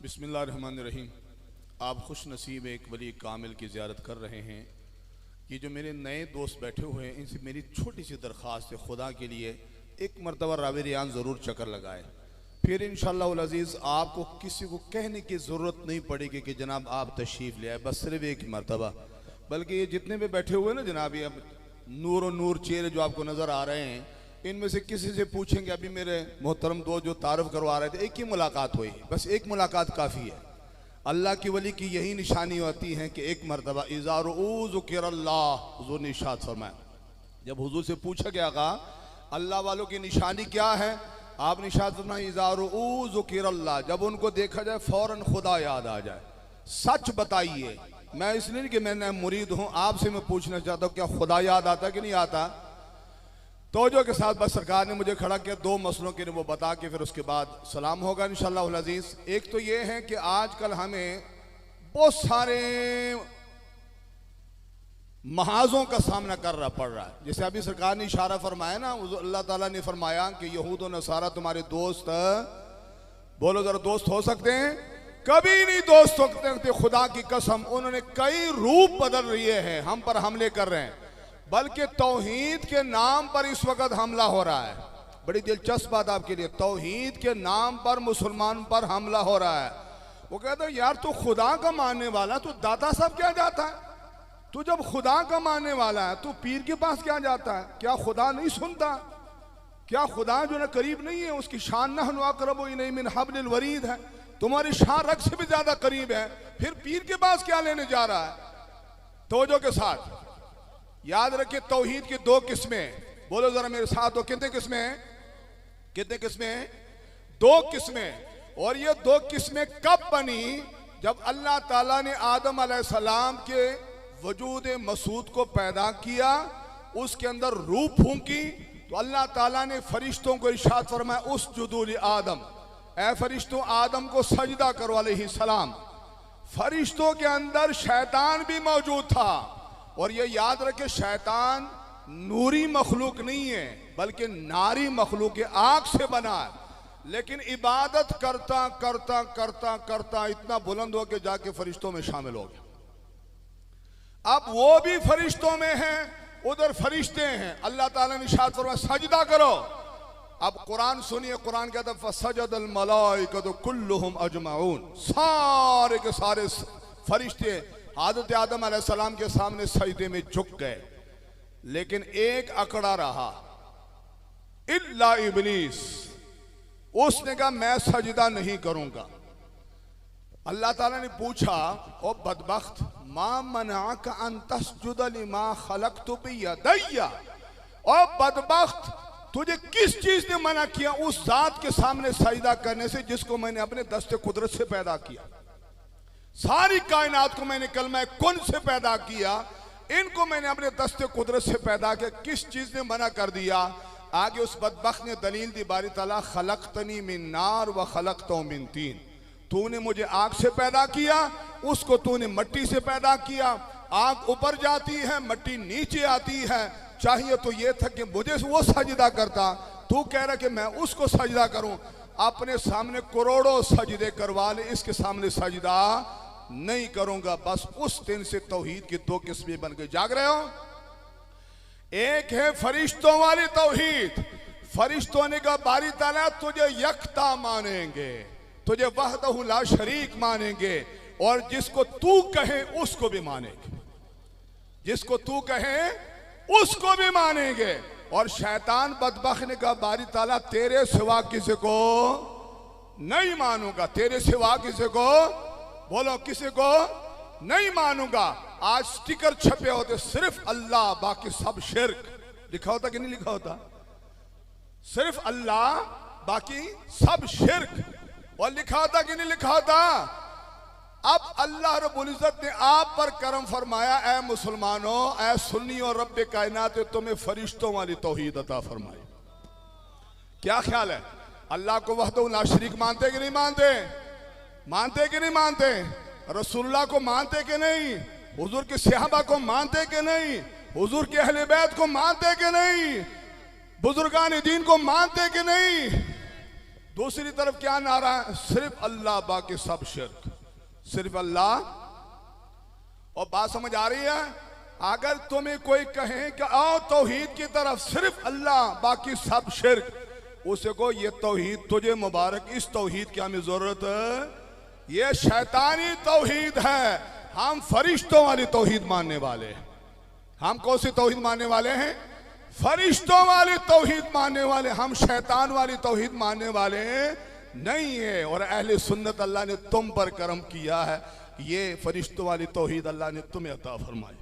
बिस्मिल्लाहिर्रहमानिर्रहीम। आप खुश नसीब एक वली कामिल की ज़ियारत कर रहे हैं। ये जो मेरे नए दोस्त बैठे हुए हैं, इनसे मेरी छोटी सी दरख्वास्त है, खुदा के लिए एक मरतबा रावी रियान ज़रूर चक्कर लगाए। फिर इंशाअल्लाह उल अज़ीज़ आपको किसी को कहने की ज़रूरत नहीं पड़ेगी कि जनाब आप तशरीफ़ ले आए, बस सिर्फ एक मरतबा। बल्कि ये जितने भी बैठे हुए हैं ना जनाब, ये नूर और नूर चेहरे जो आपको नज़र आ रहे हैं, इनमें से किसी से पूछेंगे, अभी मेरे मोहतरम दोस्त जो तारुफ करवा रहे थे, एक ही मुलाकात हुई, बस एक मुलाकात काफ़ी है। अल्लाह की वली की यही निशानी होती है कि एक मरतबा इज़ार हुज़ूर ने इरशाद फरमाया, जब हुज़ूर से पूछा गया अल्लाह वालों की निशानी क्या है, आपने इरशाद फरमाया इज़ार हुज़ूर, जब उनको देखा जाए फौरन खुदा याद आ जाए। सच बताइए, मैं इसलिए कि मैं मुरीद हूँ, आपसे मैं पूछना चाहता हूँ क्या खुदा याद आता कि नहीं आता? तवज्जो के साथ बस सरकार ने मुझे खड़ा किया, दो मसलों के लिए वो बता के फिर उसके बाद सलाम होगा इंशाअल्लाह उल अज़ीज़। एक तो ये है कि आजकल हमें बहुत सारे महाजों का सामना करना पड़ रहा है। जैसे अभी सरकार ने इशारा फरमाया ना, अल्लाह ताला ने फरमाया कि यहूद और नसारा तुम्हारे दोस्त, बोलो जरा, दोस्त हो सकते हैं? कभी नहीं दोस्त हो सकते। खुदा की कसम, उन्होंने कई रूप बदल रहे हैं, हम पर हमले कर रहे हैं, बल्कि तौहीद के नाम पर इस वक्त हमला हो रहा है। बड़ी दिलचस्प बात आपके लिए, तौहीद के नाम पर मुसलमान पर हमला हो रहा है। वो कहते हैं यार तू खुदा का मानने वाला, तू दाता साहब क्या जाता है? तू जब खुदा का मानने वाला है, तू पीर के पास क्या जाता है? क्या खुदा नहीं सुनता? क्या खुदा जो ना करीब नहीं है? उसकी शान नहनु अक़रबु इलैहि मिन हब्लिल वरीद है, तुम्हारी शान रग से भी ज्यादा करीब है, फिर पीर के पास क्या लेने जा रहा है? तवज्जो के साथ याद रखिए, तौहीद की दो किस्में, बोलो जरा मेरे साथ, तो कितने किस्में हैं? कितने किस्में हैं? दो किस्में। और ये दो किस्में कब बनी? जब अल्लाह ताला ने आदम अलैहिस्सलाम के वजूद मसूद को पैदा किया, उसके अंदर रूह फूंकी, तो अल्लाह ताला ने फरिश्तों को इरशाद फरमाया उसजुदू लि आदम, ऐ फरिश्तों आदम को सजदा करो अलैहिस्सलाम। फरिश्तों के अंदर शैतान भी मौजूद था, और ये याद रखे शैतान नूरी मखलूक नहीं है, बल्कि नारी मखलूक है, आग से बना है। लेकिन इबादत करता करता करता करता इतना बुलंद हो के जाके फरिश्तों में शामिल हो गया। अब वो भी फरिश्तों में हैं, उधर फरिश्ते हैं। अल्लाह ताला ने इरशाद फरमाया सजदा करो। अब कुरान सुनिए, कुरान कहता है फसजदल मलाइकतु कुल्लुहुम अजमाउन, सारे के सारे फरिश्ते हज़रत आदम अलैहिस्सलाम के सामने सजदे में झुक गए, लेकिन एक अकड़ा रहा, इल्ला इब्लीस, उसने कहा मैं सजदा नहीं करूंगा। अल्लाह ताला ने पूछा, ओ बदबख्त, मा मनाका अन तस्जुदा लिमा खलक़तु बियदैया, ओ बदबख्त, तुझे किस चीज ने मना किया उस जात के सामने सजदा करने से जिसको मैंने अपने दस्ते कुदरत से पैदा किया? सारी कायनात को मैंने कलमा कुन से पैदा किया, इनको मैंने अपने दस्ते कुदरत से पैदा किया, किस चीज ने मना कर दिया? आगे उस बदबख्त ने दलील दी, बारी ताला खलक़तनी मिन नार व खलक़तहु मिन तीन, तूने मुझे आग से पैदा किया, उसको तूने मिट्टी से पैदा किया। आग ऊपर जाती है, मिट्टी नीचे आती है। चाहिए तो ये था कि मुझे वो सजदा करता, तू कह रहा कि मैं उसको सजदा करूं। अपने सामने करोड़ों सजदे करवा ले, इसके सामने सजदा नहीं करूंगा। बस उस दिन से तौहीद की दो किस्में बन गई। जाग रहे हो? एक है फरिश्तों वाली तौहीद, फरिश्तों ने कहा बारी ताला तुझे यकता मानेंगे, तुझे वहदहु ला शरीक मानेंगे, और जिसको तू कहे उसको भी मानेंगे, जिसको तू कहे उसको भी मानेंगे। और शैतान बदबख्त ने कहा बारी ताला तेरे सिवा किसी को नहीं मानूंगा, तेरे सिवा किसी को, बोलो किसी को नहीं मानूंगा। आज स्टिकर छपे होते सिर्फ अल्लाह, बाकी सब शिर्क। लिखा होता कि नहीं लिखा होता? सिर्फ अल्लाह, बाकी सब शिर्क। और लिखा होता कि नहीं लिखा होता? अब अल्लाह रब्बुल इज्जत ने आप पर करम फरमाया, ऐ मुसलमानों, ऐ सुन्नी और रब्बे कायनात, तुम्हें फरिश्तों वाली तौहीद अता फरमाई। क्या ख्याल है? अल्लाह को वहदहु ला शरीक मानते कि नहीं मानते? मानते कि नहीं मानते? रसूलुल्लाह को मानते कि नहीं? हुजूर के सहाबा को मानते कि नहीं? हुजूर के अहले बैत को मानते कि नहीं? बुजुर्गान दीन को मानते कि नहीं? दूसरी तरफ क्या नारा है? सिर्फ अल्लाह, बाकी सब शिर्क। सिर्फ अल्लाह। और बात समझ आ रही है? अगर तुम्हें कोई कहे कि आओ तौहीद की तरफ, सिर्फ अल्लाह बाकी सब शिर्क, उसे को ये तौहीद तुझे मुबारक, इस तौहीद की हमें जरूरत है, ये शैतानी तौहीद है। हम फरिश्तों वाली तौहीद मानने वाले हैं। हम कौन सी तौहीद मानने वाले हैं? फरिश्तों वाली तौहीद मानने वाले। हम शैतान वाली तौहीद मानने वाले नहीं है। और अहले सुन्नत, अल्लाह ने तुम पर करम किया है, ये फरिश्तों वाली तौहीद अल्लाह ने तुम्हें अता फरमाई।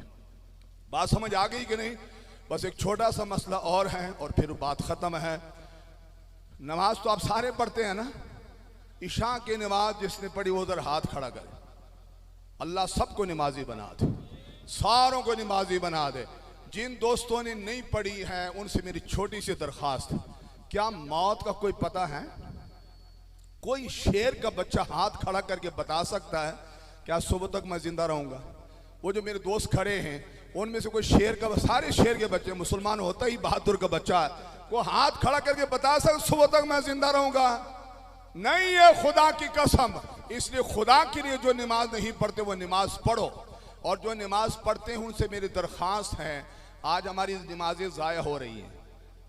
बात समझ आ गई कि नहीं? बस एक छोटा सा मसला और है और फिर बात खत्म है। नमाज तो आप सारे पढ़ते हैं ना? इशा की नमाज जिसने पढ़ी वो उधर हाथ खड़ा करे। अल्लाह सबको नमाजी बना दे, सारों को नमाजी बना दे। जिन दोस्तों ने नहीं पढ़ी है उनसे मेरी छोटी सी दरख्वास्त है, क्या मौत का कोई पता है? कोई शेर का बच्चा हाथ खड़ा करके बता सकता है क्या सुबह तक मैं जिंदा रहूंगा? वो जो मेरे दोस्त खड़े हैं उनमें से कोई शेर का, सारे शेर के बच्चे, मुसलमान होता ही बहादुर का बच्चा है, वो हाथ खड़ा करके बता सकता सुबह तक मैं जिंदा रहूंगा? नहीं है, खुदा की कसम। इसलिए खुदा के लिए जो नमाज नहीं पढ़ते वो नमाज पढ़ो, और जो नमाज पढ़ते हैं उनसे मेरी दरख्वास्त है, आज हमारी नमाजें ज़ाया हो रही हैं,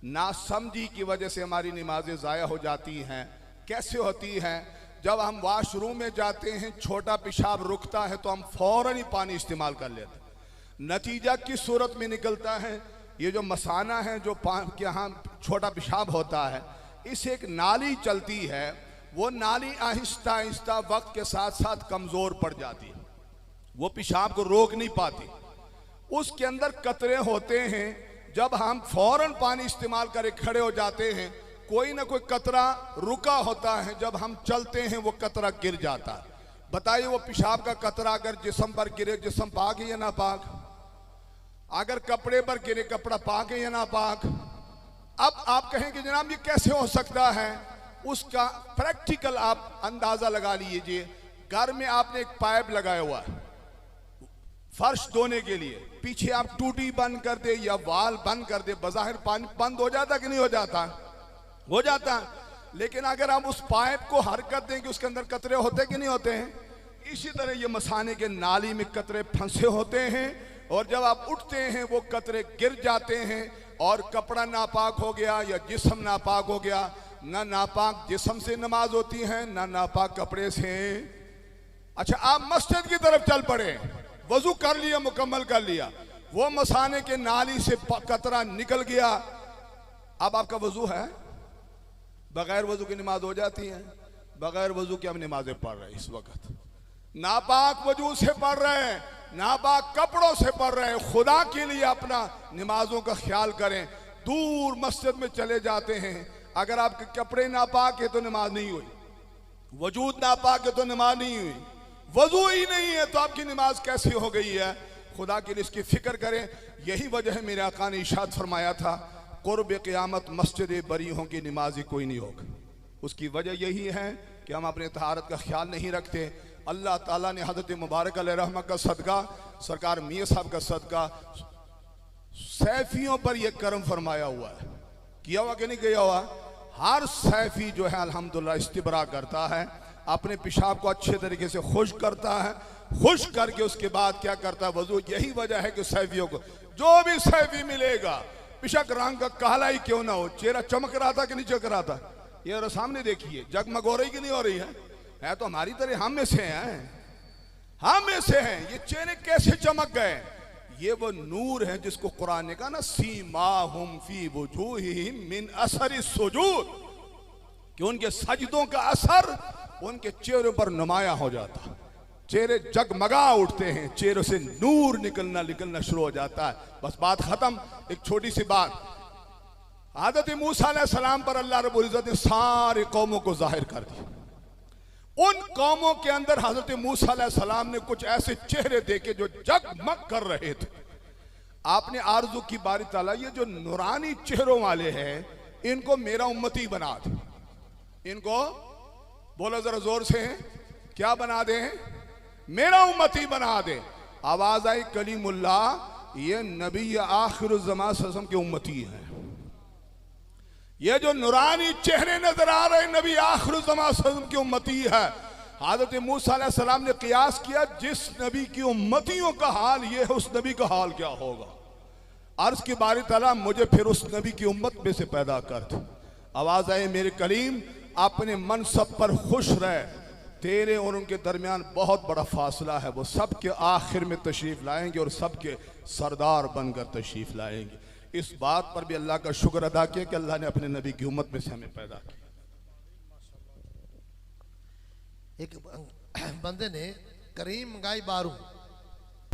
नासमझी की वजह से हमारी नमाजें ज़ाया हो जाती हैं। कैसे होती हैं? जब हम वाशरूम में जाते हैं, छोटा पेशाब रुकता है तो हम फौरन ही पानी इस्तेमाल कर लेते हैं। नतीजा किस सूरत में निकलता है? ये जो मसाना है, जो यहाँ छोटा पेशाब होता है, इससे एक नाली चलती है, वो नाली आहिस्ता आहिस्ता वक्त के साथ साथ कमज़ोर पड़ जाती है, वो पेशाब को रोक नहीं पाती। उसके अंदर कतरे होते हैं, जब हम फौरन पानी इस्तेमाल करके खड़े हो जाते हैं, कोई ना कोई कतरा रुका होता है, जब हम चलते हैं वो कतरा गिर जाता है। बताइए, वो पेशाब का कतरा अगर जिस्म पर गिरे, जिस्म पाक है या ना पाक? अगर कपड़े पर गिरे, कपड़ा पाक है या ना पाक? अब आप कहेंगे जनाब ये कैसे हो सकता है? उसका प्रैक्टिकल आप अंदाजा लगा लीजिए। घर में आपने एक पाइप लगाया हुआ है फर्श धोने के लिए, पीछे आप टूटी बंद कर दे या वाल बंद कर दे, बज़ाहिर पानी बंद हो जाता कि नहीं हो जाता? हो जाता। लेकिन अगर हम उस पाइप को हरकत दें कि उसके अंदर कतरे होते कि नहीं होते हैं? इसी तरह ये मसाने के नाली में कतरे फंसे होते हैं, और जब आप उठते हैं वो कतरे गिर जाते हैं, और कपड़ा नापाक हो गया या जिस्म नापाक हो गया। ना नापाक जिस्म से नमाज होती है, ना नापाक कपड़े से। अच्छा, आप मस्जिद की तरफ चल पड़े, वजू कर लिया, मुकम्मल कर लिया, वो मसाने के नाली से कतरा निकल गया, अब आपका वजू है? बगैर वजू की नमाज हो जाती है? बगैर वजू की हम नमाजें पढ़ रहे हैं इस वक्त, नापाक वजू से पढ़ रहे हैं, नापाक कपड़ों से पढ़ रहे हैं। खुदा के लिए अपना नमाजों का ख्याल करें। दूर मस्जिद में चले जाते हैं, अगर आपके कपड़े नापाक है तो नमाज नहीं हुई, वजूद नापाक है तो नमाज नहीं हुई, वजू ही नहीं है तो आपकी नमाज कैसी हो गई है? खुदा के लिए इसकी फिक्र करें। यही वजह है, मेरे आका ने इरशाद फरमाया था, कुर्ब क़यामत मस्जिद बरीहों की नमाजी कोई नहीं होगा। उसकी वजह यही है कि हम अपने तहारत का ख्याल नहीं रखते। अल्लाह ताला ने हज़रत मुबारक अलैहिर्रहमत का सदका, सरकार मियाँ साहब का सदका, सैफियों पर यह करम फरमाया हुआ है। किया हुआ कि नहीं किया हुआ? हर सैफी जो है अल्हम्दुलिल्लाह इस्तिबरा करता है, अपने पेशाब को अच्छे तरीके से खुश करता है, खुश करके उसके बाद क्या करता है? वजू। यही वजह है कि सैफियों को, जो भी सैफी मिलेगा, बेशक रंग का काला ही क्यों ना हो, चेहरा चमक रहा था कि नहीं चमक रहा था? ये सामने देखिए, जगमग हो रही कि नहीं हो रही है तो हमारी तरह हम में से हैं, हम में से हैं। ये चेहरे कैसे चमक गए? ये वो नूर है जिसको कुरान ने कहा ना, सीमाहुम फी वुजूहिहिम मिन असरि सुजूद, कि उनके सजदों का असर उनके चेहरों पर नुमाया हो जाता, चेहरे जगमगा उठते हैं, चेहरों से नूर निकलना शुरू हो जाता है। बस बात खत्म। एक छोटी सी बात, हज़रत मूसा अलैहिस्सलाम पर अल्लाह रब्बुल इज़्ज़त ने सारी कौमों को जाहिर कर दिया। उन कौमों के अंदर हज़रत मूसा अलैहिस्सलाम ने कुछ ऐसे चेहरे देखे जो जगमग कर रहे थे। आपने आरज़ू की बारी ताला, ये जो नूरानी चेहरों वाले हैं, इनको मेरा उम्मती बना दे। इनको बोलो जरा जोर से, क्या बना दे? मेरा उम्मती बना दे। आवाज आई कलीमुल्लाह, ये नबी आखिर ज़मान के उम्मती हैं, ये जो नूरानी चेहरे नजर आ रहे नबी आखिर ज़माना की उम्मती है। हज़रत मूसा अलैहिस्सलाम ने कियास किया, जिस नबी की उम्मतियों का हाल ये है, उस नबी का हाल क्या होगा। अर्ज की बारी ताला मुझे फिर उस नबी की उम्मत में से पैदा कर दे। आवाज आए, मेरे करीम अपने मनसब पर खुश रहे, तेरे और उनके दरमियान बहुत बड़ा फासला है। वो सब के आखिर में तशरीफ लाएंगे और सबके सरदार बनकर तशरीफ लाएंगे। इस बात पर भी अल्लाह का शुक्र अदा किया कि अल्लाह ने अपने नबी की उम्मत में से हमें पैदा किया। एक बंदे ने करीम मंगाई 12